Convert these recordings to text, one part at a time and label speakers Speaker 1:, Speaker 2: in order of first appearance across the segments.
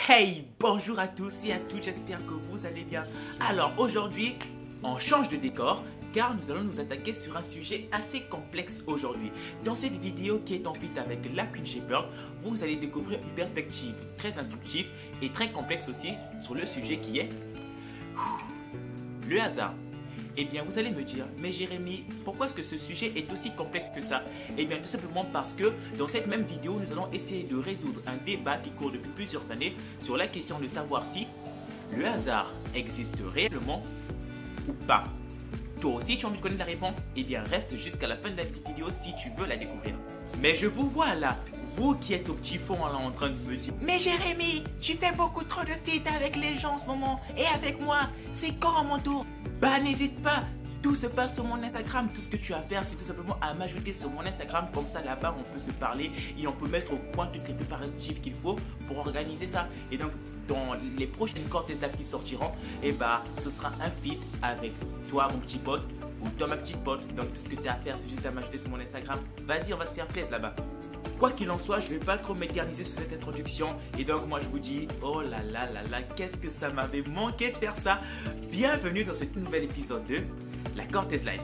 Speaker 1: Hey, bonjour à tous et à toutes, j'espère que vous allez bien. Alors aujourd'hui, on change de décor car nous allons nous attaquer sur un sujet assez complexe aujourd'hui. Dans cette vidéo qui est en fit avec la Queen Shepherd, vous allez découvrir une perspective très instructive et très complexe aussi sur le sujet qui est le hasard. Eh bien, vous allez me dire, mais Jérémy, pourquoi est-ce que ce sujet est aussi complexe que ça? Eh bien, tout simplement parce que dans cette même vidéo, nous allons essayer de résoudre un débat qui court depuis plusieurs années sur la question de savoir si le hasard existe réellement ou pas. Toi aussi, tu as envie de connaître la réponse? Eh bien, reste jusqu'à la fin de la vidéo si tu veux la découvrir. Mais je vous vois là, vous qui êtes au petit fond là en train de me dire, mais Jérémy, tu fais beaucoup trop de feats avec les gens en ce moment et avec moi, c'est quand à mon tour? Bah n'hésite pas, tout se passe sur mon Instagram. Tout ce que tu as à faire, c'est tout simplement à m'ajouter sur mon Instagram. Comme ça, là-bas, on peut se parler et on peut mettre au point toutes les préparatifs qu'il faut pour organiser ça. Et donc, dans les prochaines Cortez Live qui sortiront, et bah, ce sera un feat avec toi, mon petit pote, ou toi, ma petite pote. Donc, tout ce que tu as à faire, c'est juste à m'ajouter sur mon Instagram. Vas-y, on va se faire plaisir là-bas. Quoi qu'il en soit, je ne vais pas trop m'éterniser sur cette introduction. Et donc, moi, je vous dis, oh là là là là, qu'est-ce que ça m'avait manqué de faire ça. Bienvenue dans ce nouvel épisode de la Cortez Live.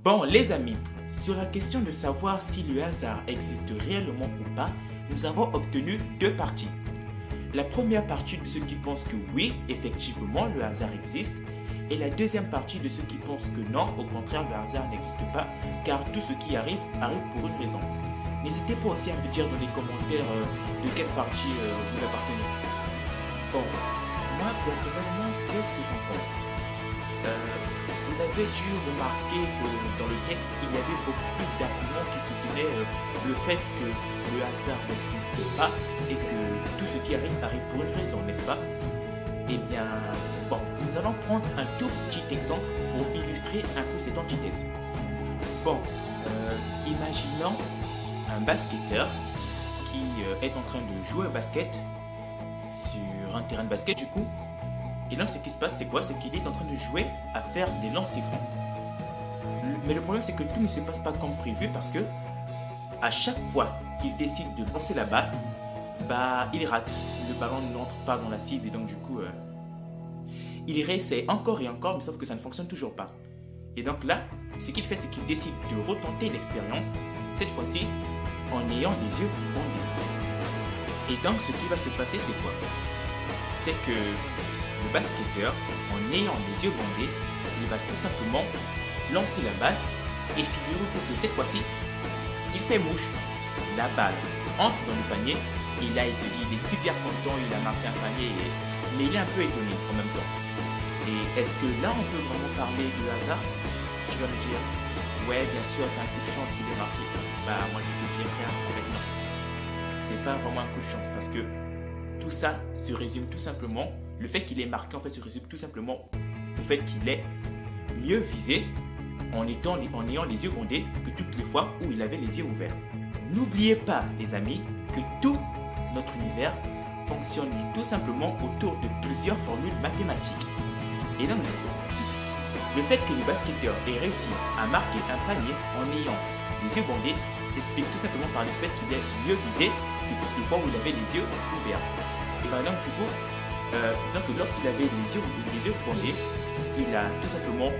Speaker 1: Bon les amis, sur la question de savoir si le hasard existe réellement ou pas, nous avons obtenu deux parties. La première partie de ceux qui pensent que oui, effectivement, le hasard existe. Et la deuxième partie de ceux qui pensent que non, au contraire, le hasard n'existe pas, car tout ce qui arrive, arrive pour une raison. N'hésitez pas aussi à me dire dans les commentaires de quelle partie vous appartenez. Bon, moi personnellement, qu'est-ce que j'en pense? Vous avez dû remarquer que dans le texte, il y avait beaucoup plus d'arguments qui soutenaient le fait que le hasard n'existe pas et que tout ce qui arrive, arrive pour une raison, n'est-ce pas? Eh bien, bon, nous allons prendre un tout petit exemple pour illustrer un peu cette antithèse. Bon, imaginons un basketteur qui est en train de jouer au basket sur un terrain de basket du coup. Et donc ce qui se passe c'est quoi? C'est qu'il est en train de jouer à faire des lancers francs. Mais le problème c'est que tout ne se passe pas comme prévu parce que à chaque fois qu'il décide de lancer la balle, bah il rate. Le ballon n'entre pas dans la cible et donc du coup il réessaie encore et encore mais sauf que ça ne fonctionne toujours pas. Et donc là, ce qu'il fait c'est qu'il décide de retenter l'expérience, cette fois-ci en ayant les yeux bandés. Et donc ce qui va se passer c'est quoi? C'est que le basketteur, en ayant les yeux bandés, il va tout simplement lancer la balle et figurez-vous que cette fois-ci, il fait mouche. La balle entre dans le panier et là il se dit, il est super content, il a marqué un panier, mais il est un peu étonné en même temps. Et est-ce que là on peut vraiment parler de hasard? Tu vas me dire, ouais bien sûr c'est un coup de chance qu'il est marqué. Bah moi je peux bien faire avec moi. C'est pas vraiment un coup de chance parce que tout ça se résume tout simplement, le fait qu'il est marqué en fait se résume tout simplement au fait qu'il est mieux visé en ayant les yeux bandés que toutes les fois où il avait les yeux ouverts. N'oubliez pas les amis que tout notre univers fonctionne tout simplement autour de plusieurs formules mathématiques. Et donc le fait que le basketteur ait réussi à marquer un panier en ayant les yeux bandés s'explique tout simplement par le fait qu'il est mieux visé que toutes les fois où il avait les yeux ouverts. Et par exemple, du coup, disons que lorsqu'il avait les yeux bandés, il a tout simplement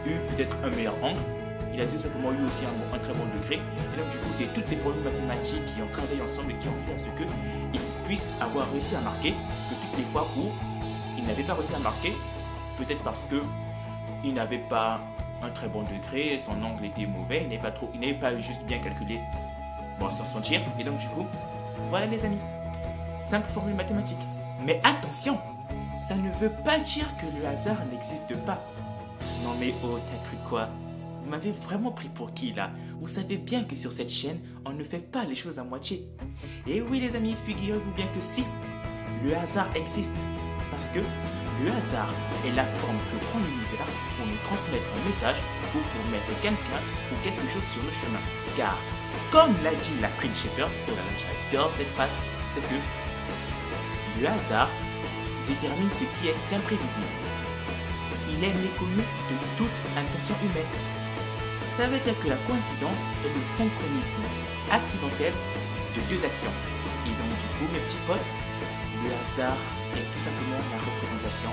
Speaker 1: eu peut-être un meilleur angle, il a tout simplement eu aussi un très bon degré. Et donc, du coup, c'est toutes ces formules mathématiques qui ont travaillé ensemble et qui ont fait à ce qu'il puisse avoir réussi à marquer que toutes les fois où il n'avait pas réussi à marquer, peut-être parce qu'il n'avait pas un très bon degré, son angle était mauvais, il n'avait pas juste bien calculé son tir. Et donc, du coup, voilà les amis. Simple formule mathématique. Mais attention, ça ne veut pas dire que le hasard n'existe pas. Non mais oh, t'as cru quoi? Vous m'avez vraiment pris pour qui là? Vous savez bien que sur cette chaîne, on ne fait pas les choses à moitié. Et oui les amis, figurez-vous bien que si, le hasard existe. Parce que le hasard est la forme que prend l'univers pour nous transmettre un message ou pour mettre quelqu'un ou quelque chose sur le chemin. Car, comme l'a dit la Queen Shepherd, oh là là, j'adore cette phrase, c'est que le hasard détermine ce qui est imprévisible. Il est méconnu de toute intention humaine. Ça veut dire que la coïncidence est le synchronisme accidentel de deux actions. Et donc du coup, mes petits potes, le hasard est tout simplement la représentation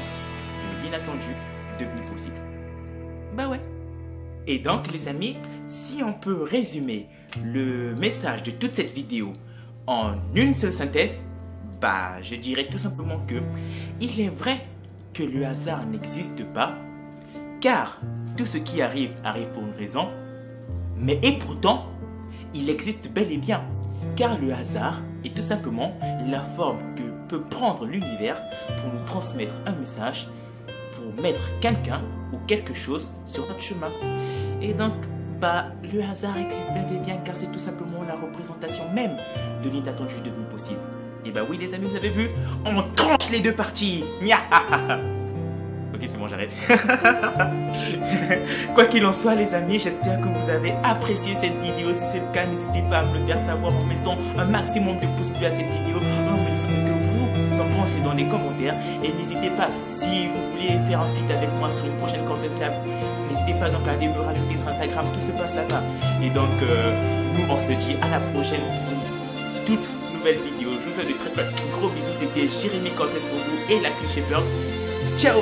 Speaker 1: de l'inattendu devenu possible. Bah ouais. Et donc les amis, si on peut résumer le message de toute cette vidéo en une seule synthèse, bah je dirais tout simplement que il est vrai que le hasard n'existe pas, car tout ce qui arrive, arrive pour une raison, mais et pourtant, il existe bel et bien, car le hasard est tout simplement la forme que peut prendre l'univers pour nous transmettre un message, pour mettre quelqu'un ou quelque chose sur notre chemin. Et donc, bah, le hasard existe bel et bien, car c'est tout simplement la représentation même de l'inattendu devenu possible. Et bah oui les amis, vous avez vu, on tranche les deux parties. Ok c'est bon, j'arrête. Quoi qu'il en soit les amis, j'espère que vous avez apprécié cette vidéo. Si c'est le cas, n'hésitez pas à me le faire savoir en mettant un maximum de pouces bleus à cette vidéo, en me disant ce que vous en pensez dans les commentaires. Et n'hésitez pas, si vous voulez faire un feat avec moi sur une prochaine contest lab, n'hésitez pas donc à aller me rajouter sur Instagram, tout se passe là-bas. Et donc nous on se dit à la prochaine pour toute nouvelle vidéo. Je vous fais de très gros bisous, c'était Jérémy Cortez pour vous et la Queen Shepherd. Ciao!